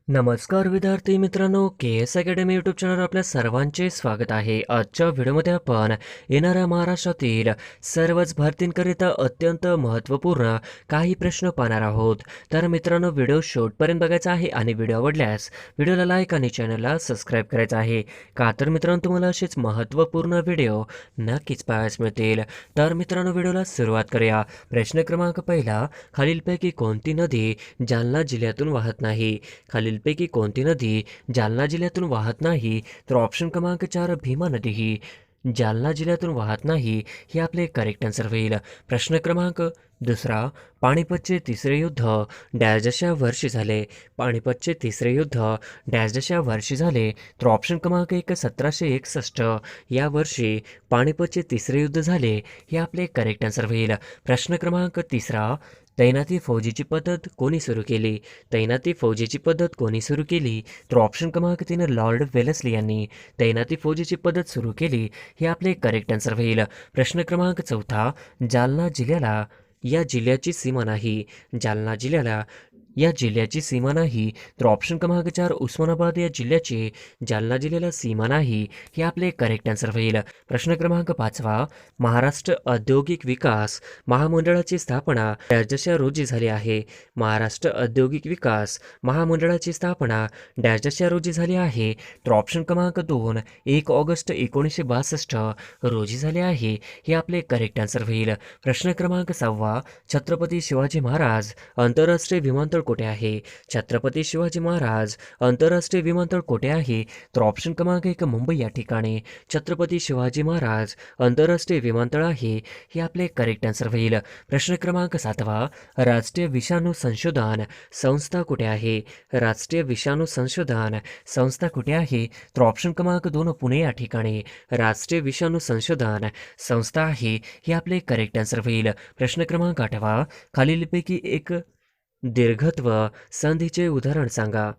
नमस्कार विद्यार्थी मित्रांनो, के एस अकॅडमी यूट्यूब चॅनल आपल्या सर्वांचे स्वागत आहे. आजच्या व्हिडिओमध्ये आपण येणाऱ्या महाराष्ट्रातील सर्वच भरतींकरिता अत्यंत महत्त्वपूर्ण काही प्रश्न पाहणार आहोत. तर मित्रांनो, व्हिडिओ शेवटपर्यंत बघायचा आहे आणि व्हिडिओ आवडल्यास व्हिडिओला लाईक आणि चॅनलला सबस्क्राईब करायचं आहे. का तर मित्रांनो, तुम्हाला असेच महत्त्वपूर्ण व्हिडिओ नक्कीच पाहायला मिळतील. तर मित्रांनो, व्हिडिओला सुरुवात करूया. प्रश्न क्रमांक पहिला, खालीलपैकी कोणती नदी जालना जिल्ह्यातून वाहत नाही? खालीलपैकी कोणती नदी जालना जिल्ह्यातून वाहत नाही? तर ऑप्शन क्रमांक 4 भीमा नदी ही जालना जिल्ह्यातून वाहत नाही, हे आपले करेक्ट आन्सर होईल. प्रश्न क्रमांक दुसरा, पानिपतचे तिसरे युद्ध डॅश डॅशच्या वर्षी झाले? पानिपतचे तिसरे युद्ध डॅश डॅशच्या वर्षी झाले? तर ऑप्शन क्रमांक 1 1761 या वर्षी पानिपतचे तिसरे युद्ध झाले, हे आपले करेक्ट आन्सर होईल. प्रश्न क्रमांक तिसरा, तैनाती फौजीची पद्धत कोणी सुरू केली? तैनाती फौजेची पद्धत कोणी सुरू केली? तर ऑप्शन क्रमांक 3 लॉर्ड वेलेस्ली यांनी तैनाती फौजेची पद्धत सुरू केली, हे आपले करेक्ट आन्सर होईल. प्रश्न क्रमांक चौथा, जालना जिल्ह्याला या जिल्ह्याची सीमा नाही? जालना जिल्ह्याला या जिल्ह्याची सीमा नाही, तर ऑप्शन क्रमांक 4 उस्मानाबाद या जिल्ह्याची जालना जिल्ह्याला सीमा नाही, हे आपले करेक्ट आन्सर होईल. प्रश्न क्रमांक 5 महाराष्ट्र औद्योगिक विकास महामंडळाची स्थापना डॅश डॅशच्या रोजी झाली आहे? महाराष्ट्र औद्योगिक विकास महामंडळाची स्थापना डॅश डॅशच्या रोजी झाली आहे? तर ऑप्शन क्रमांक 2 1 ऑगस्ट 1962 रोजी झाले आहे, हे आपले करेक्ट आन्सर होईल. प्रश्न क्रमांक 6 छत्रपती शिवाजी महाराज आंतरराष्ट्रीय विमानतळ कुठे आहे? छत्रपती शिवाजी महाराज आंतरराष्ट्रीय विमानतळ कुठे आहे? तर ऑप्शन क्रमांक 1 मुंबई या ठिकाणी छत्रपती शिवाजी महाराज आंतरराष्ट्रीय विमानतळ आहे, हे आपले करेक्ट आन्सर होईल. प्रश्न क्रमांक 7 राष्ट्रीय विषाणू संशोधन संस्था कुठे आहे? राष्ट्रीय विषाणू संशोधन संस्था कुठे आहे? तर ऑप्शन क्रमांक 2 पुणे या ठिकाणी राष्ट्रीय विषाणू संशोधन संस्था आहे, हे आपले करेक्ट आन्सर होईल. प्रश्न क्रमांक 8 खालीलपैकी एक दीर्घत्व संधीचे उदाहरण सांगा?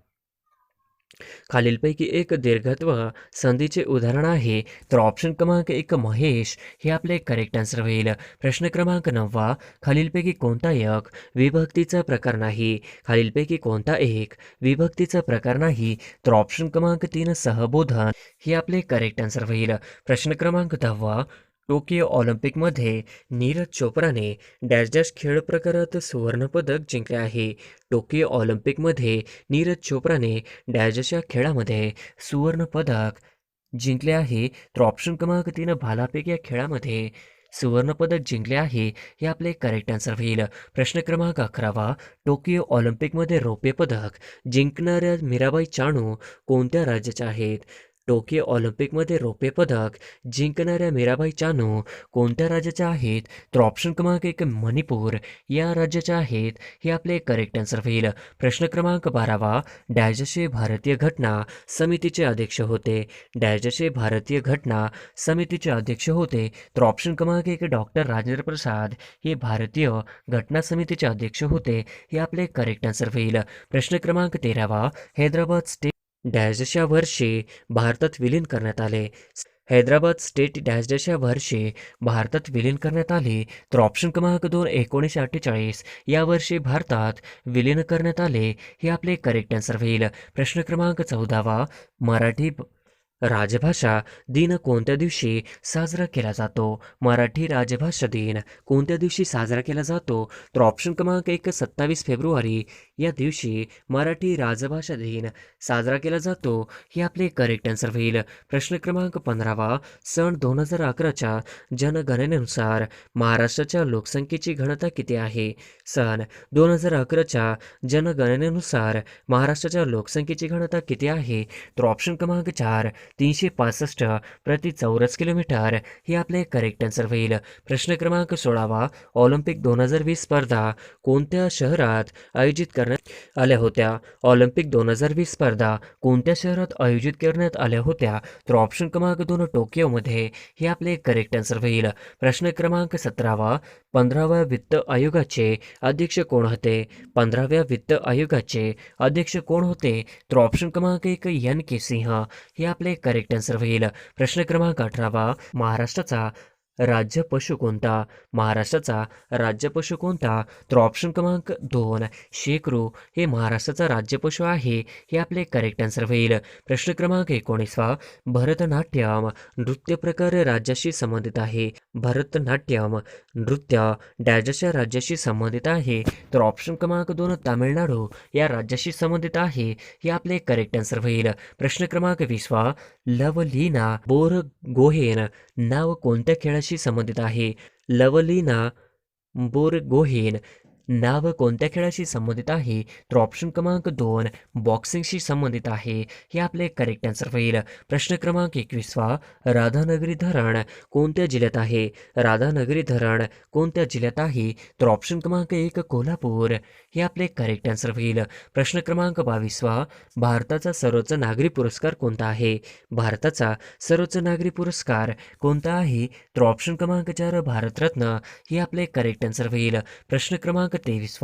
खालीलपैकी एक दीर्घत्व संधीचे उदाहरण आहे? तर ऑप्शन क्रमांक 1 महेश, हे आपले करेक्ट आन्सर होईल. प्रश्न क्रमांक 9 खालीलपैकी कोणता एक विभक्तीचा प्रकार नाही? खालीलपैकी कोणता एक विभक्तीचा प्रकार नाही? तर ऑप्शन क्रमांक 3 सहबोधन, हे आपले करेक्ट आन्सर होईल. प्रश्न क्रमांक 10 टोकियो ऑलिम्पिकमध्ये नीरज चोप्राने डॅश डॅश खेळ प्रकारात सुवर्णपदक जिंकले आहे? टोकियो ऑलिम्पिकमध्ये नीरज चोप्राने डॅश डॅशच्या खेळामध्ये सुवर्णपदक जिंकले आहे? तर ऑप्शन क्रमांक 3 भालाफेक या खेळामध्ये सुवर्णपदक जिंकले आहे, हे आपले करेक्ट आन्सर होईल. प्रश्न क्रमांक 11 टोकियो ऑलिम्पिकमध्ये रौप्य पदक जिंकणाऱ्या मीराबाई चानू कोणत्या राज्याच्या आहेत? टोकियो ऑलिम्पिकमध्ये रौप्य पदक जिंकणाऱ्या मीराबाई चानू कोणत्या राज्याच्या आहेत? तर ऑप्शन क्रमांक 1 मणिपूर या राज्याच्या आहेत, हे आपले करेक्ट आन्सर होईल. प्रश्न क्रमांक 12 डॅशचे भारतीय घटना समितीचे अध्यक्ष होते? डॅशचे भारतीय घटना समितीचे अध्यक्ष होते? तर ऑप्शन क्रमांक 1 डॉक्टर राजेंद्र प्रसाद हे भारतीय घटना समितीचे अध्यक्ष होते, हे आपले करेक्ट आन्सर होईल. प्रश्न क्रमांक 13 हैदराबाद स्टेट डॅशच्या वर्षी भारतात विलीन करण्यात आले? हैदराबाद स्टेट डॅश डॅशच्या वर्षी भारतात विलीन करण्यात आले? तर ऑप्शन क्रमांक 2 1948 या वर्षी भारतात विलीन करण्यात आले, हे आपले करेक्ट आन्सर होईल. प्रश्न क्रमांक 14 मराठी राजभाषा दिन कोणत्या दिवशी साजरा केला जातो? मराठी राजभाषा दिन कोणत्या दिवशी साजरा केला जातो? तर ऑप्शन क्रमांक 1 27 फेब्रुवारी या दिवशी मराठी राजभाषा दिन साजरा केला जातो, हे आपले करेक्ट आन्सर होईल. प्रश्न क्रमांक 15 सन 2011च्या जनगणनेनुसार महाराष्ट्राच्या लोकसंख्येची घनता किती आहे? सन 2011च्या जनगणनेनुसार महाराष्ट्राच्या लोकसंख्येची घनता किती आहे? तर ऑप्शन क्रमांक 4 365 प्रति चौरस किलोमीटर, हे आपले करेक्ट आन्सर होईल. प्रश्न क्रमांक 16 ऑलिम्पिक 2020 स्पर्धा कोणत्या शहरात आयोजित करण्यात आल्या होत्या? ऑलिम्पिक 2020 स्पर्धा कोणत्या शहरात आयोजित करण्यात आल्या होत्या? तर ऑप्शन क्रमांक 2 टोकियोमध्ये, हे आपले करेक्ट आन्सर होईल. प्रश्न क्रमांक 17 15व्या वित्त आयोगाचे अध्यक्ष कोण होते? 15व्या वित्त आयोगाचे अध्यक्ष कोण होते? तर ऑप्शन क्रमांक 1 NK सिंह, हे आपले करेक्ट आन्सर होईल. प्रश्न क्रमांक 18 महाराष्ट्राचा राज्य पशु कोणता? महाराष्ट्राचा राज्य पशु कोणता? तर ऑप्शन क्रमांक 2 शेकरू हे महाराष्ट्राचा राज्य पशु आहे. हे आपले करेक्ट आन्सर होईल. प्रश्न क्रमांक 19 भरतनाट्यम नृत्य प्रकार राज्याशी संबंधित आहे. भरतनाट्यम नृत्य डॅशच्या राज्याशी संबंधित आहे. तर ऑप्शन क्रमांक 2 तामिळनाडू या राज्याशी संबंधित आहे. हे आपले करेक्ट आन्सर होईल. प्रश्न क्रमांक 20 लवलीना बोरगोहेन नाव कोणत्या खेळाशी संबंधित आहे? लवलीना बोरगोहेन नाव कोणत्या खेळाशी संबंधित आहे? तर ऑप्शन क्रमांक 2 बॉक्सिंगशी संबंधित आहे. हे आपले करेक्ट आन्सर होईल. प्रश्न क्रमांक 21 राधानगरी धरण कोणत्या जिल्ह्यात आहे? राधानगरी धरण कोणत्या जिल्ह्यात आहे? तर ऑप्शन क्रमांक 1 कोल्हापूर हे आपले करेक्ट आन्सर होईल. प्रश्न क्रमांक 22 भारताचा सर्वोच्च नागरी पुरस्कार कोणता आहे? भारताचा सर्वोच्च नागरी पुरस्कार कोणता आहे? तर ऑप्शन क्रमांक 4 भारतरत्न हे आपले करेक्ट आन्सर होईल. प्रश्न क्रमांक 23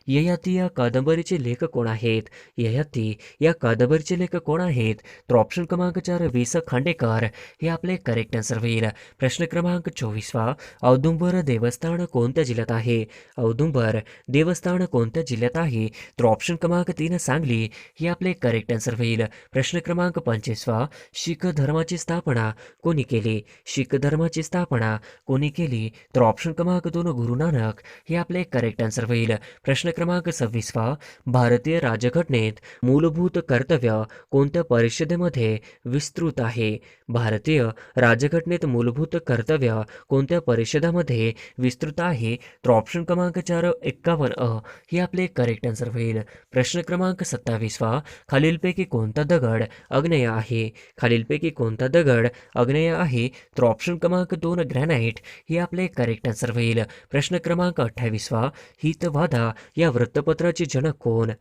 ययाती या कादंबरीचे लेखक कोण आहेत? ययाती या कादंबरीचे लेखक कोण आहेत? तर ऑप्शन क्रमांक 4 वि. स. खांडेकर हे आपले करेक्ट आन्सर होईल. प्रश्न क्रमांक 24 औदुंबर देवस्थान कोणत्या जिल्ह्यात आहे? औदुंबर देवस्थान कोणत्या जिल्ह्यात आहे? तर ऑप्शन क्रमांक 3 सांगली हे आपले करेक्ट आन्सर होईल. प्रश्न क्रमांक 25 शीख धर्माची स्थापना कोणी केली? शीख धर्माची स्थापना कोणी केली? तर ऑप्शन क्रमांक 2 गुरु नानक हे आपले करेक्ट आन्सर होईल. प्रश्न क्रमांक 26 भारतीय राजघटनेत मूलभूत कर्तव्य कोणत्या परिषदेमध्ये विस्तृत आहे? भारतीय राजघटनेत मूलभूत कर्तव्य कोणत्या परिषदामध्ये विस्तृत आहे? तर ऑप्शन क्रमांक 4 51 हे आपले करेक्ट आन्सर होईल. प्रश्न क्रमांक 27 खालीलपैकी कोणता दगड आग्नेय आहे? खालीलपैकी कोणता दगड आग्नेय आहे? तर ऑप्शन क्रमांक 2 ग्रॅनाइट हे आपले करेक्ट आन्सर होईल. प्रश्न क्रमांक 28 हितवादा या वृत्तपत्राचे जनक कोण?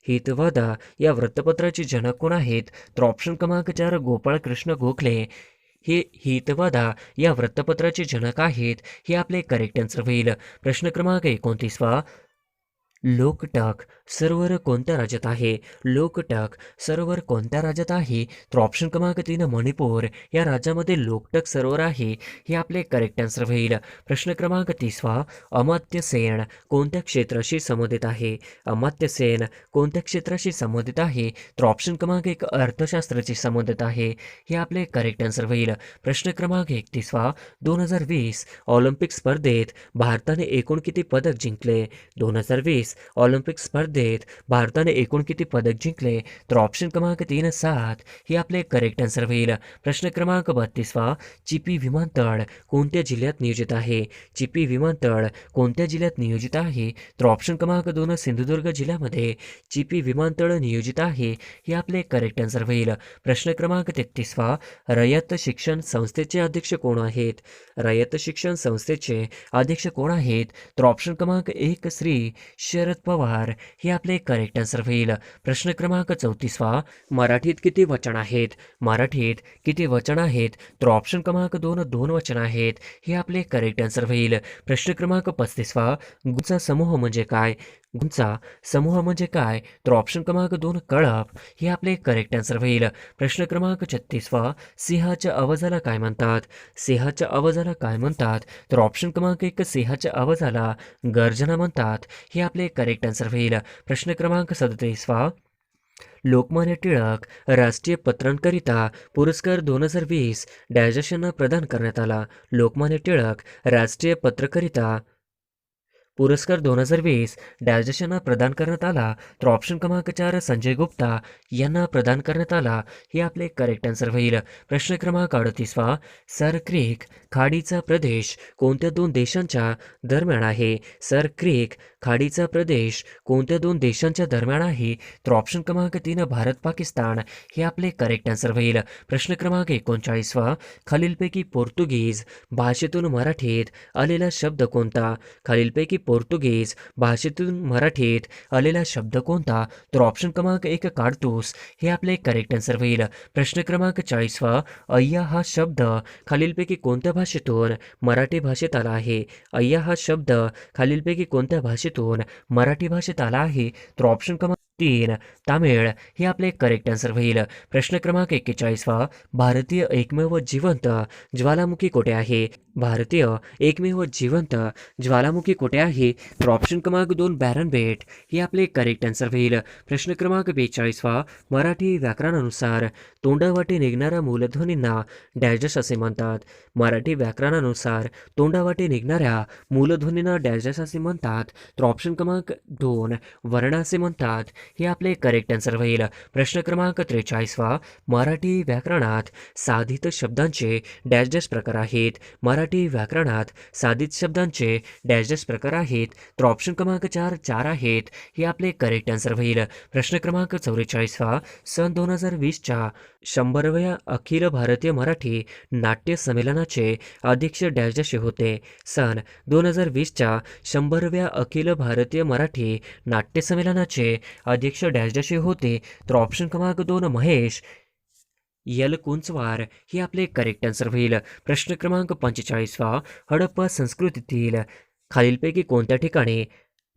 हितवादा या वृत्तपत्राचे जनक कोण आहेत? तर ऑप्शन क्रमांक 4 गोपाळकृष्ण गोखले हे हितवादा या वृत्तपत्राचे जनक आहेत. हे आपले करेक्ट आन्सर होईल. प्रश्न क्रमांक 29 लोकटक सरोवर कोणत्या राज्यात आहे? लोकटक सरोवर कोणत्या राज्यात आहे? तर ऑप्शन क्रमांक 3 मणिपूर या राज्यामध्ये लोकटक सरोवर आहे. हे आपले करेक्ट आन्सर होईल. प्रश्न क्रमांक 30 अमात्य सेन कोणत्या क्षेत्राशी संबंधित आहे? अमात्य सेन कोणत्या क्षेत्राशी संबंधित आहे? तर ऑप्शन क्रमांक 1 अर्थशास्त्राशी संबंधित आहे. हे आपले करेक्ट आन्सर होईल. प्रश्न क्रमांक 31 2020 ऑलिम्पिक स्पर्धेत भारताने एकूण किती पदक जिंकले? 2020 ऑलिम्पिक स्पर्धेत भारताने एकूण किती पदक जिंकले? तर ऑप्शन क्रमांक 3 7 हे आपले करेक्ट आन्सर होईल. प्रश्न क्रमांक 32 चिपी विमानतळ कोणत्या जिल्ह्यात नियोजित आहे? चिपी विमानतळ कोणत्या जिल्ह्यात नियोजित आहे? तर ऑप्शन क्रमांक 2 सिंधुदुर्ग जिल्ह्यामध्ये चिपी विमानतळ नियोजित आहे. हे आपले करेक्ट आन्सर होईल. प्रश्न क्रमांक 33 रयत शिक्षण संस्थेचे अध्यक्ष कोण आहेत? रयत शिक्षण संस्थेचे अध्यक्ष कोण आहेत? तर ऑप्शन क्रमांक 1 श्री शरद पवार हे आपले करेक्ट आन्सर होईल. प्रश्न क्रमांक 34 मराठीत किती वचन आहेत? मराठीत किती वचन आहेत? तर ऑप्शन क्रमांक 2 2 वचन आहेत. हे आपले करेक्ट आन्सर होईल. प्रश्न क्रमांक 35 गुंचा समूह म्हणजे काय? गुंचा समूह म्हणजे काय? तर ऑप्शन क्रमांक 2 कळप हे आपले करेक्ट आन्सर होईल. प्रश्न क्रमांक 36 सिंहाच्या आवाजाला काय म्हणतात? सिंहाच्या आवाजाला काय म्हणतात? तर ऑप्शन क्रमांक 1 सिंहाच्या आवाजाला गर्जना म्हणतात. हे आपले करेक्ट आन्सर होईल. प्रश्न क्रमांक 37 लोकमान्य टिळक राष्ट्रीय पत्रांकरिता पुरस्कार 2020 डॅशना प्रदान करण्यात आला. लोकमान्य टिळक राष्ट्रीय पत्रकारिता पुरस्कार 2020 डॅशना प्रदान करण्यात आला. तर ऑप्शन क्रमांक 4 संजय गुप्ता यांना प्रदान करण्यात आला. हे आपले करेक्ट आन्सर होईल. प्रश्न क्रमांक 38 सर क्रीक खाडीचा प्रदेश कोणत्या दोन देशांच्या दरम्यान आहे? सर क्रीक खाडीचा प्रदेश कोणत्या दोन देशांच्या दरम्यान आहे? तर ऑप्शन क्रमांक 3 भारत पाकिस्तान हे आपले करेक्ट आन्सर होईल. प्रश्न क्रमांक 39 खालीलपैकी पोर्तुगीज भाषेतून मराठीत आलेला शब्द कोणता? खालीलपैकी पोर्तुगीज भाषेतून मराठीत आलेला शब्द कोणता? तर ऑप्शन क्रमांक 1 काडतूस हे आपले करेक्ट आन्सर होईल. प्रश्न क्रमांक 40 अय्या हा शब्द खालीलपैकी कोणत्या भाषेतून मराठी भाषेत आला आहे? अय्या हा शब्द खालीलपैकी कोणत्या भाषेतून मराठी भाषेत आला आहे? तर ऑप्शन क्रमांक 3 तामिळ हे आपले करेक्ट आन्सर होईल. प्रश्न क्रमांक 41 भारतीय एकमेव जिवंत ज्वालामुखी कोठे आहे? भारतीय एकमेव जिवंत ज्वालामुखी कुठे आहे? तर ऑप्शन क्रमांक 2 बॅरन बेट हे आपले करेक्ट आन्सर होईल. प्रश्न क्रमांक 42 मराठी व्याकरणानुसार तोंडावाटे निघणाऱ्या मूलध्वनींना डॅश असे म्हणतात. मराठी व्याकरणानुसार तोंडावाटे निघणाऱ्या मूलध्वनींना डॅश असे म्हणतात. तर ऑप्शन क्रमांक 2 वर्ण असे म्हणतात. हे आपले करेक्ट आन्सर होईल. प्रश्न क्रमांक 43 मराठी व्याकरणात साधित शब्दांचे डॅश प्रकार आहेत. मराठी व्याकरणात साधित शब्दांचे डॅश प्रकार आहेत. तर ऑप्शन क्रमांक 4 आहेत. हे आपले करेक्ट आन्सर होईल. प्रश्न क्रमांक 44 सन 2020च्या 100व्या अखिल भारतीय मराठी नाट्य संमेलनाचे अध्यक्ष डॅश होते. सन 2020च्या 100व्या अखिल भारतीय मराठी नाट्य संमेलनाचे अध्यक्ष डॅश होते. तर ऑप्शन क्रमांक 2 महेश यल कुंचवार हे आपले करेक्ट आन्सर होईल. प्रश्न क्रमांक 45 हडप्पा संस्कृतीतील खालीलपैकी कोणत्या ठिकाणी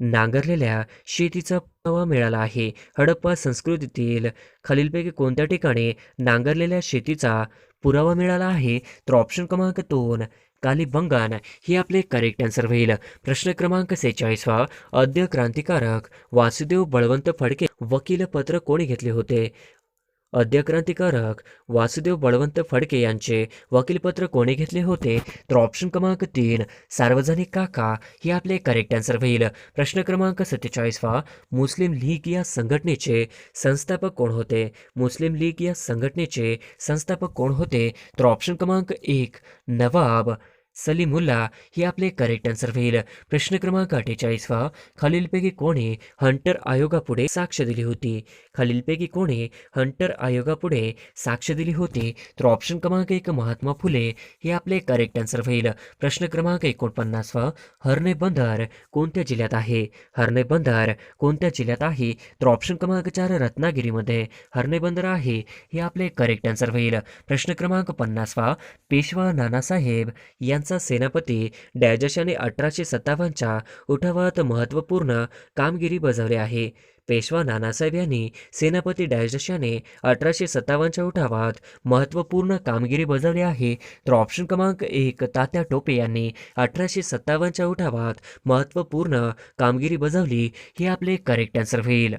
नांगरलेल्या शेतीचा पुरावा मिळाला आहे? हडप्पा संस्कृतीतील खालीलपैकी कोणत्या ठिकाणी नांगरलेल्या शेतीचा पुरावा मिळाला आहे? तर ऑप्शन क्रमांक 2 कालीबंगन हे आपले करेक्ट आन्सर होईल. प्रश्न क्रमांक 46 आद्य क्रांतिकारक वासुदेव बळवंत फडके वकीलपत्र कोणी घेतले होते? आद्य क्रांतिकारक वासुदेव बळवंत फडके यांचे वकीलपत्र कोणी घेतले होते? तर ऑप्शन क्रमांक 3 सार्वजनिक काका हे आपले करेक्ट आन्सर होईल. प्रश्न क्रमांक 47 मुस्लिम लीग या संघटनेचे संस्थापक कोण होते? मुस्लिम लीग या संघटनेचे संस्थापक कोण होते? तर ऑप्शन क्रमांक 1 नवाब सलीमुल्ला हे आपले करेक्ट आन्सर होईल. प्रश्न क्रमांक 48 खालीलपैकी कोणी हंटर आयोगापुढे साक्ष दिली होती? खालीलपैकी कोणी हंटर आयोगापुढे साक्ष दिली होती? तर ऑप्शन क्रमांक 1 महात्मा फुले हे आपले करेक्ट आन्सर होईल. प्रश्न क्रमांक 49 हर्णे बंदर कोणत्या जिल्ह्यात आहे? हर्णे बंदर कोणत्या जिल्ह्यात आहे? तर ऑप्शन क्रमांक 4 रत्नागिरीमध्ये हर्णे बंदर आहे. हे आपले करेक्ट आन्सर होईल. प्रश्न क्रमांक 50 पेशवा नानासाहेब यांचा सेनापती डॅजशाने 1857च्या उठावात महत्त्वपूर्ण कामगिरी बजावली आहे. पेशवा नानासाहेब यांनी सेनापती डॅजशाने 1857च्या उठावात महत्त्वपूर्ण कामगिरी बजावली आहे. तर ऑप्शन क्रमांक 1 तात्या टोपे यांनी 1857च्या उठावात महत्त्वपूर्ण कामगिरी बजावली. हे आपले करेक्ट आन्सर होईल.